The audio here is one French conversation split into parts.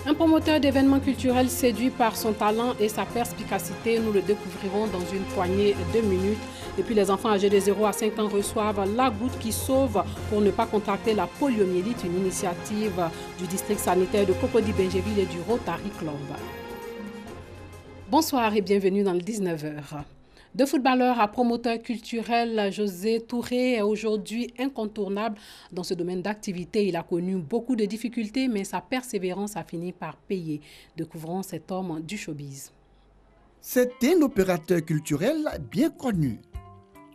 Un promoteur d'événements culturels séduit par son talent et sa perspicacité, nous le découvrirons dans une poignée de minutes. Et puis les enfants âgés de 0 à 5 ans reçoivent la goutte qui sauve pour ne pas contracter la poliomyélite, une initiative du district sanitaire de Cocody-Bingéville et du Rotary Club. Bonsoir et bienvenue dans le 19h. De footballeur à promoteur culturel, José Touré est aujourd'hui incontournable dans ce domaine d'activité. Il a connu beaucoup de difficultés, mais sa persévérance a fini par payer. Découvrons cet homme du showbiz. C'est un opérateur culturel bien connu.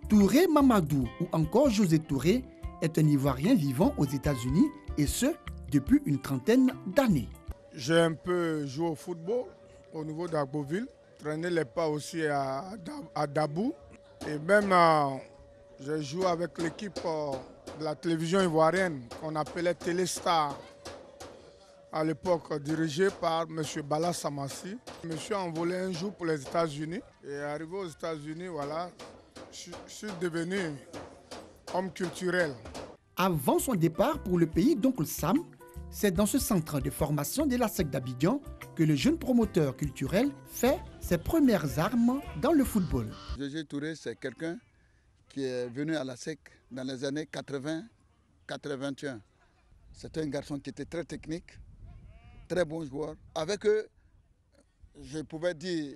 Touré Mamadou, ou encore José Touré, est un Ivoirien vivant aux États-Unis, et ce, depuis une trentaine d'années. J'ai un peu joué au football au niveau d'Agboville. Traîner les pas aussi à Dabou. Et même, j'ai joué avec l'équipe de la télévision ivoirienne qu'on appelait Téléstar. À l'époque, dirigée par M. Bala Samassi. Je me suis envolé un jour pour les États-Unis. Et arrivé aux États-Unis, voilà, je suis devenu homme culturel. Avant son départ pour le pays d'Oncle Sam, c'est dans ce centre de formation de la SEC d'Abidjan que le jeune promoteur culturel fait ses premières armes dans le football. José Touré, c'est quelqu'un qui est venu à la SEC dans les années 80-81. C'était un garçon qui était très technique, très bon joueur. Avec eux, je pouvais dire,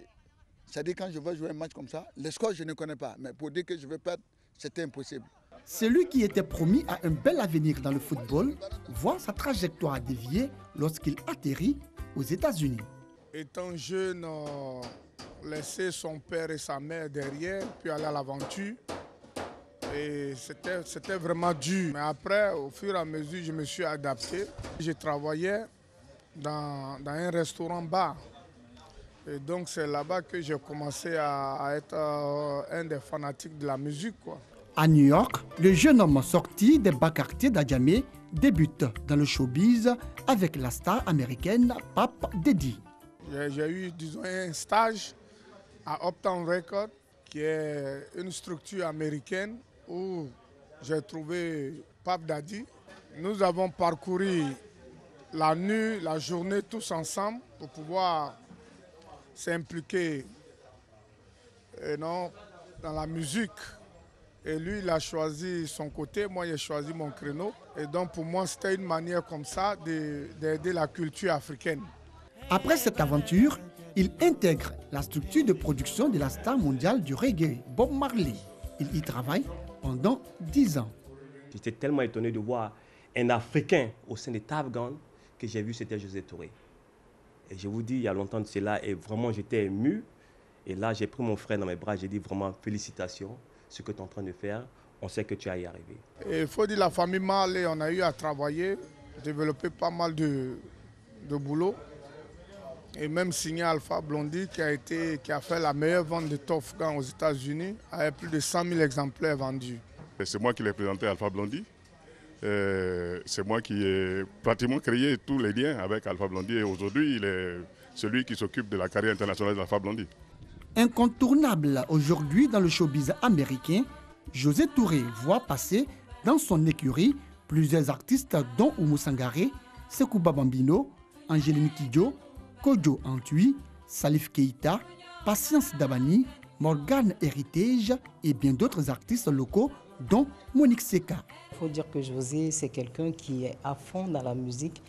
c'est-à-dire quand je vais jouer un match comme ça, les scores je ne connais pas, mais pour dire que je vais perdre, c'était impossible. Celui qui était promis à un bel avenir dans le football voit sa trajectoire dévier lorsqu'il atterrit aux États-Unis. Étant jeune, laisser son père et sa mère derrière, puis aller à l'aventure. Et c'était vraiment dur. Mais après, au fur et à mesure, je me suis adapté. Je travaillais dans un restaurant-bar. Et donc c'est là-bas que j'ai commencé à être un des fanatiques de la musique, quoi. À New York, le jeune homme sorti des bas quartiers d'Adjamé débute dans le showbiz avec la star américaine Pap Daddy. J'ai eu, disons, un stage à Uptown Records, qui est une structure américaine où j'ai trouvé Pap Daddy. Nous avons parcouru la nuit, la journée tous ensemble pour pouvoir s'impliquer dans la musique. Et lui, il a choisi son côté, moi j'ai choisi mon créneau. Et donc pour moi, c'était une manière comme ça d'aider la culture africaine. Après cette aventure, il intègre la structure de production de la star mondiale du reggae, Bob Marley. Il y travaille pendant 10 ans. J'étais tellement étonné de voir un Africain au sein des Tafgan que j'ai vu, c'était José Touré. Et je vous dis, il y a longtemps de cela, et vraiment j'étais ému. Et là, j'ai pris mon frère dans mes bras, j'ai dit vraiment félicitations. Ce que tu es en train de faire, on sait que tu vas y arriver. Il faut dire la famille Marley, on a eu à travailler, développer pas mal de boulot. Et même signé Alpha Blondy qui a fait la meilleure vente de Tough Gan aux États-Unis avec plus de 100 000 exemplaires vendus. C'est moi qui l'ai présenté à Alpha Blondy. C'est moi qui ai pratiquement créé tous les liens avec Alpha Blondy. Et aujourd'hui, il est celui qui s'occupe de la carrière internationale d'Alpha Blondy. Incontournable aujourd'hui dans le showbiz américain, José Touré voit passer dans son écurie plusieurs artistes dont Oumou Sangaré, Sekouba Bambino, Angéline Kidjo, Kojo Antui, Salif Keita, Patience Dabani, Morgan Heritage et bien d'autres artistes locaux dont Monique Seka. Il faut dire que José, c'est quelqu'un qui est à fond dans la musique,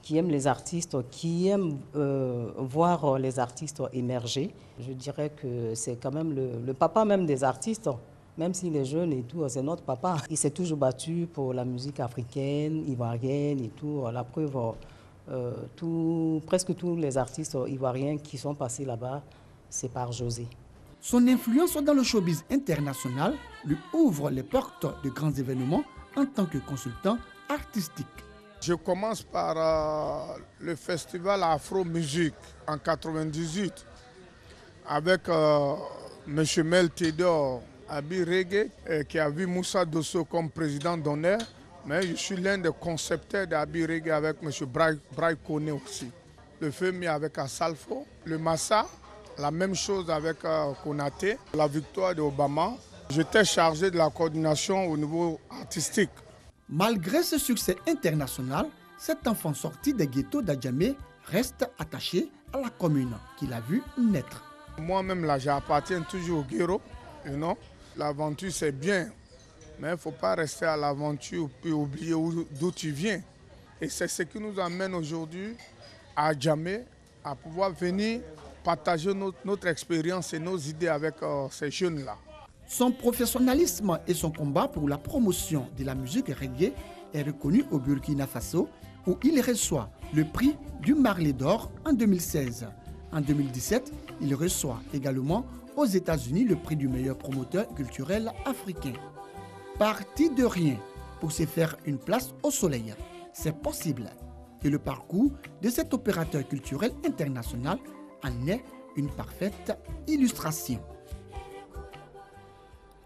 qui aime les artistes, qui aime voir les artistes émerger. Je dirais que c'est quand même le papa même des artistes, même s'il est jeune et tout, c'est notre papa. Il s'est toujours battu pour la musique africaine, ivoirienne et tout. La preuve, presque tous les artistes ivoiriens qui sont passés là-bas, c'est par José. Son influence dans le showbiz international lui ouvre les portes de grands événements en tant que consultant artistique. Je commence par le festival Afro Musique en 1998 avec M. Mel Tedor Abi Reggae qui a vu Moussa Dosso comme président d'honneur. Mais je suis l'un des concepteurs d'Abi Reggae avec M. Bray Kone aussi. Le FEMI avec Asalfo, le Massa, la même chose avec Konaté, la victoire d'Obama. J'étais chargé de la coordination au niveau artistique. Malgré ce succès international, cet enfant sorti des ghettos d'Adjamé reste attaché à la commune qu'il a vu naître. Moi-même, là, j'appartiens toujours au Guéro. L'aventure, c'est bien, mais il ne faut pas rester à l'aventure et oublier d'où tu viens. Et c'est ce qui nous amène aujourd'hui à Djamé, à pouvoir venir partager notre expérience et nos idées avec ces jeunes-là. Son professionnalisme et son combat pour la promotion de la musique reggae est reconnu au Burkina Faso, où il reçoit le prix du Marley d'Or en 2016. En 2017, il reçoit également aux États-Unis le prix du meilleur promoteur culturel africain. Parti de rien pour se faire une place au soleil, c'est possible. Et le parcours de cet opérateur culturel international en est une parfaite illustration.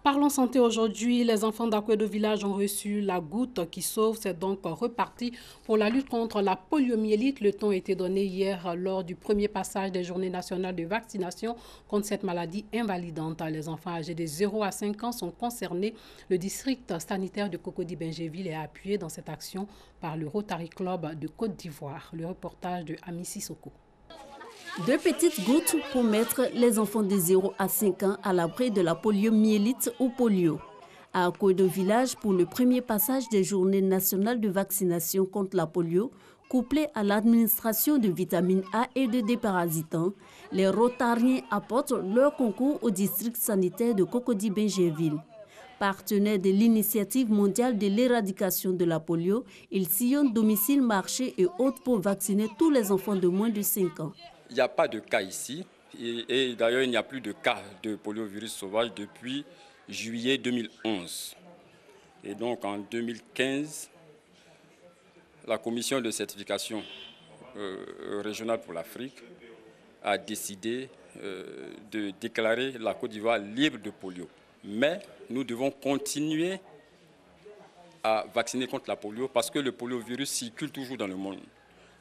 Parlons santé aujourd'hui. Les enfants d'Akwedo Village ont reçu la goutte qui sauve. C'est donc reparti pour la lutte contre la poliomyélite. Le ton a été donné hier lors du premier passage des journées nationales de vaccination contre cette maladie invalidante. Les enfants âgés de 0 à 5 ans sont concernés. Le district sanitaire de Cocody-Benjéville est appuyé dans cette action par le Rotary Club de Côte d'Ivoire. Le reportage de Ami Sissoko. 2 petites gouttes pour mettre les enfants de 0 à 5 ans à l'abri de la poliomyélite ou polio. À Akwedo Village, pour le premier passage des journées nationales de vaccination contre la polio, couplé à l'administration de vitamines A et de déparasitants, les Rotariens apportent leur concours au district sanitaire de Cocody-Benjéville. Partenaires de l'initiative mondiale de l'éradication de la polio, ils sillonnent domiciles, marchés et autres pour vacciner tous les enfants de moins de 5 ans. Il n'y a pas de cas ici et d'ailleurs il n'y a plus de cas de poliovirus sauvage depuis juillet 2011. Et donc en 2015, la commission de certification régionale pour l'Afrique a décidé de déclarer la Côte d'Ivoire libre de polio. Mais nous devons continuer à vacciner contre la polio parce que le poliovirus circule toujours dans le monde.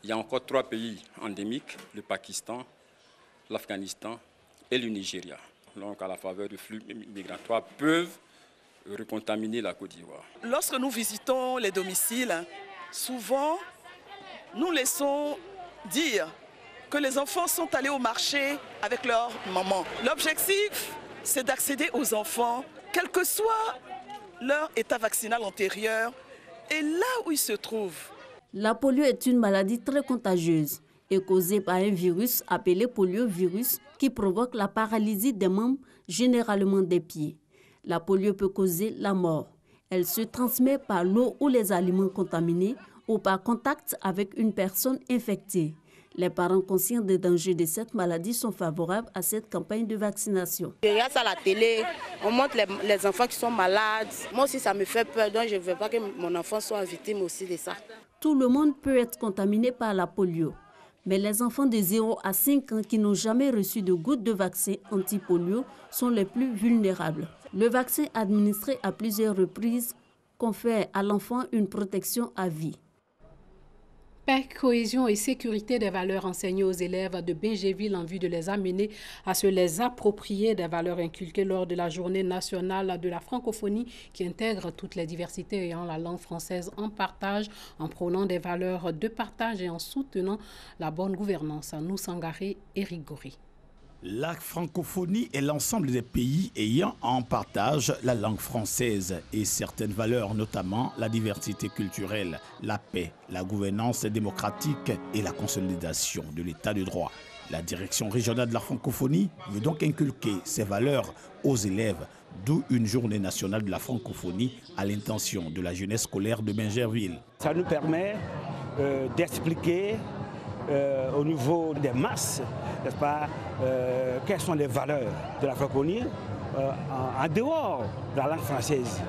Il y a encore 3 pays endémiques, le Pakistan, l'Afghanistan et le Nigeria. Donc, à la faveur du flux migratoire, peuvent recontaminer la Côte d'Ivoire. Lorsque nous visitons les domiciles, souvent, nous laissons dire que les enfants sont allés au marché avec leur maman. L'objectif, c'est d'accéder aux enfants, quel que soit leur état vaccinal antérieur, et là où ils se trouvent. La polio est une maladie très contagieuse et causée par un virus appelé poliovirus qui provoque la paralysie des membres, généralement des pieds. La polio peut causer la mort. Elle se transmet par l'eau ou les aliments contaminés ou par contact avec une personne infectée. Les parents conscients des dangers de cette maladie sont favorables à cette campagne de vaccination. Je regarde à la télé, on montre les enfants qui sont malades. Moi aussi, ça me fait peur, donc je ne veux pas que mon enfant soit victime aussi de ça. Tout le monde peut être contaminé par la polio. Mais les enfants de 0 à 5 ans qui n'ont jamais reçu de gouttes de vaccin anti-polio sont les plus vulnérables. Le vaccin administré à plusieurs reprises confère à l'enfant une protection à vie. Paix, cohésion et sécurité des valeurs enseignées aux élèves de Benjéville en vue de les amener à se les approprier, des valeurs inculquées lors de la journée nationale de la francophonie qui intègre toutes les diversités ayant la langue française en partage, en prônant des valeurs de partage et en soutenant la bonne gouvernance. Nous Sangaré et Rigori. La francophonie est l'ensemble des pays ayant en partage la langue française et certaines valeurs, notamment la diversité culturelle, la paix, la gouvernance démocratique et la consolidation de l'état de droit. La direction régionale de la francophonie veut donc inculquer ces valeurs aux élèves, d'où une journée nationale de la francophonie à l'intention de la jeunesse scolaire de Benjéville. Ça nous permet d'expliquer au niveau des masses, n'est-ce pas, quelles sont les valeurs de la francophonie en dehors de la langue française.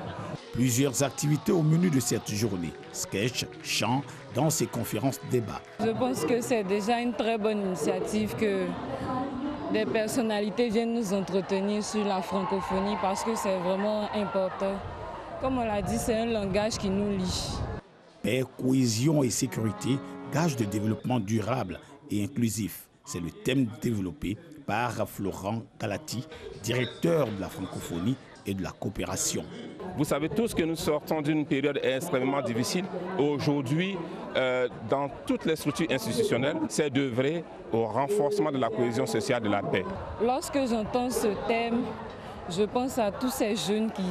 Plusieurs activités au menu de cette journée, sketch, chant, danse et conférences débat. Je pense que c'est déjà une très bonne initiative que des personnalités viennent nous entretenir sur la francophonie parce que c'est vraiment important. Comme on l'a dit, c'est un langage qui nous lie. Paix, cohésion et sécurité, gage de développement durable et inclusif. C'est le thème développé par Florent Galati, directeur de la francophonie et de la coopération. Vous savez tous que nous sortons d'une période extrêmement difficile. Aujourd'hui, dans toutes les structures institutionnelles, c'est d'œuvrer au renforcement de la cohésion sociale et de la paix. Lorsque j'entends ce thème, je pense à tous ces jeunes qui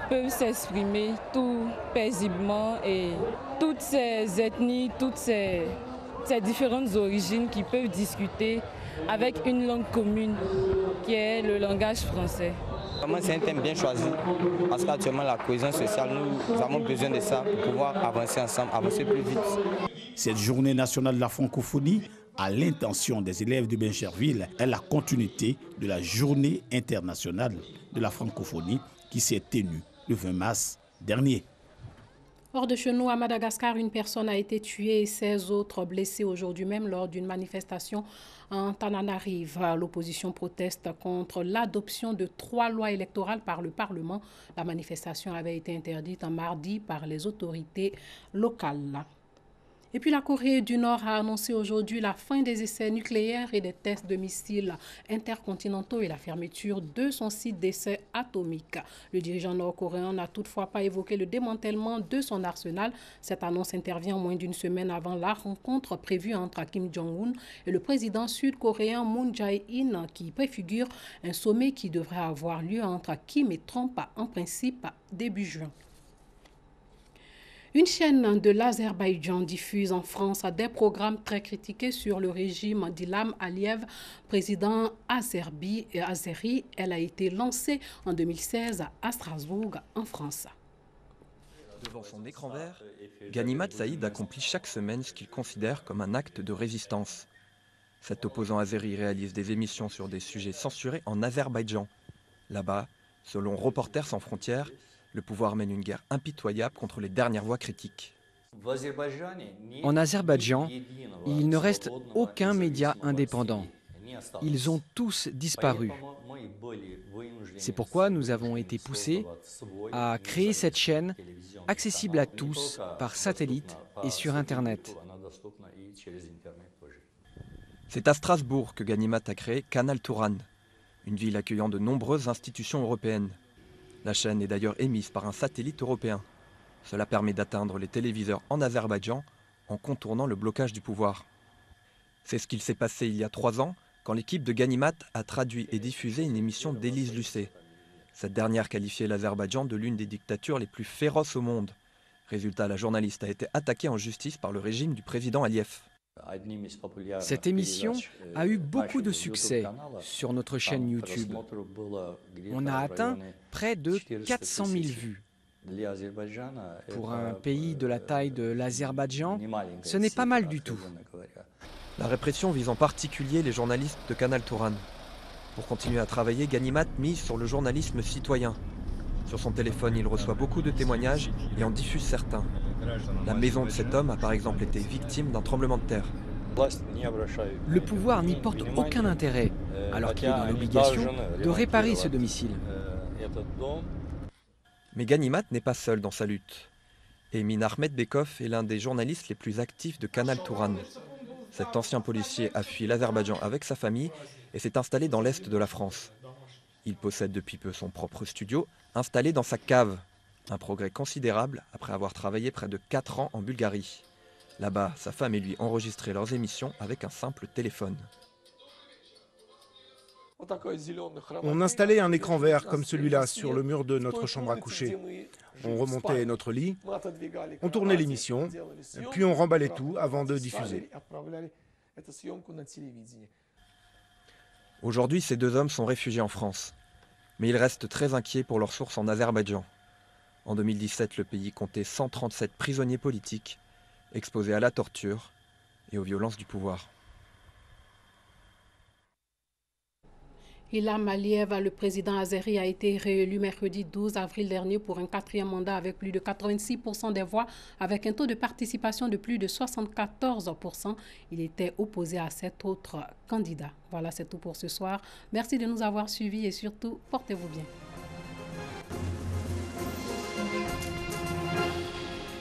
peuvent s'exprimer tout paisiblement et toutes ces ethnies, toutes ces différentes origines qui peuvent discuter avec une langue commune qui est le langage français. C'est un thème bien choisi parce qu'actuellement la cohésion sociale, nous avons besoin de ça pour pouvoir avancer ensemble, avancer plus vite. Cette journée nationale de la francophonie, à l'intention des élèves de Bincherville, est la continuité de la journée internationale de la francophonie qui s'est tenue le 20 mars dernier. Hors de chez nous, à Madagascar, une personne a été tuée et 16 autres blessés aujourd'hui même lors d'une manifestation en Tananarive. L'opposition proteste contre l'adoption de 3 lois électorales par le Parlement. La manifestation avait été interdite en mardi par les autorités locales. Et puis la Corée du Nord a annoncé aujourd'hui la fin des essais nucléaires et des tests de missiles intercontinentaux et la fermeture de son site d'essais atomiques. Le dirigeant nord-coréen n'a toutefois pas évoqué le démantèlement de son arsenal. Cette annonce intervient moins d'une semaine avant la rencontre prévue entre Kim Jong-un et le président sud-coréen Moon Jae-in qui préfigure un sommet qui devrait avoir lieu entre Kim et Trump en principe début juin. Une chaîne de l'Azerbaïdjan diffuse en France des programmes très critiqués sur le régime d'Ilham Aliyev, président azéri. Elle a été lancée en 2016 à Strasbourg, en France. Devant son écran vert, Ganimat Saïd accomplit chaque semaine ce qu'il considère comme un acte de résistance. Cet opposant azéri réalise des émissions sur des sujets censurés en Azerbaïdjan. Là-bas, selon Reporters sans frontières, le pouvoir mène une guerre impitoyable contre les dernières voix critiques. En Azerbaïdjan, il ne reste aucun média indépendant. Ils ont tous disparu. C'est pourquoi nous avons été poussés à créer cette chaîne accessible à tous par satellite et sur Internet. C'est à Strasbourg que Ganimat a créé Canal Touran, une ville accueillant de nombreuses institutions européennes. La chaîne est d'ailleurs émise par un satellite européen. Cela permet d'atteindre les téléviseurs en Azerbaïdjan en contournant le blocage du pouvoir. C'est ce qu'il s'est passé il y a 3 ans quand l'équipe de Ganimat a traduit et diffusé une émission d'Élise Lucet. Cette dernière qualifiait l'Azerbaïdjan de l'une des dictatures les plus féroces au monde. Résultat, la journaliste a été attaquée en justice par le régime du président Aliyev. Cette émission a eu beaucoup de succès sur notre chaîne YouTube. On a atteint près de 400 000 vues. Pour un pays de la taille de l'Azerbaïdjan, ce n'est pas mal du tout. La répression vise en particulier les journalistes de Canal Touran. Pour continuer à travailler, Ganimat mise sur le journalisme citoyen. Sur son téléphone, il reçoit beaucoup de témoignages et en diffuse certains. La maison de cet homme a par exemple été victime d'un tremblement de terre. Le pouvoir n'y porte aucun intérêt, alors qu'il est dans l'obligation de réparer ce domicile. Mais Ganimat n'est pas seul dans sa lutte. Emin Ahmedbekov est l'un des journalistes les plus actifs de Canal Touran. Cet ancien policier a fui l'Azerbaïdjan avec sa famille et s'est installé dans l'est de la France. Il possède depuis peu son propre studio, installé dans sa cave. Un progrès considérable après avoir travaillé près de 4 ans en Bulgarie. Là-bas, sa femme et lui enregistraient leurs émissions avec un simple téléphone. On installait un écran vert comme celui-là sur le mur de notre chambre à coucher. On remontait notre lit, on tournait l'émission, puis on remballait tout avant de diffuser. Aujourd'hui, ces 2 hommes sont réfugiés en France. Mais ils restent très inquiets pour leurs sources en Azerbaïdjan. En 2017, le pays comptait 137 prisonniers politiques, exposés à la torture et aux violences du pouvoir. Ilham Aliyev, le président azéri, a été réélu mercredi 12 avril dernier pour un 4e mandat avec plus de 86% des voix, avec un taux de participation de plus de 74%. Il était opposé à 7 autres candidats. Voilà, c'est tout pour ce soir. Merci de nous avoir suivis et surtout, portez-vous bien.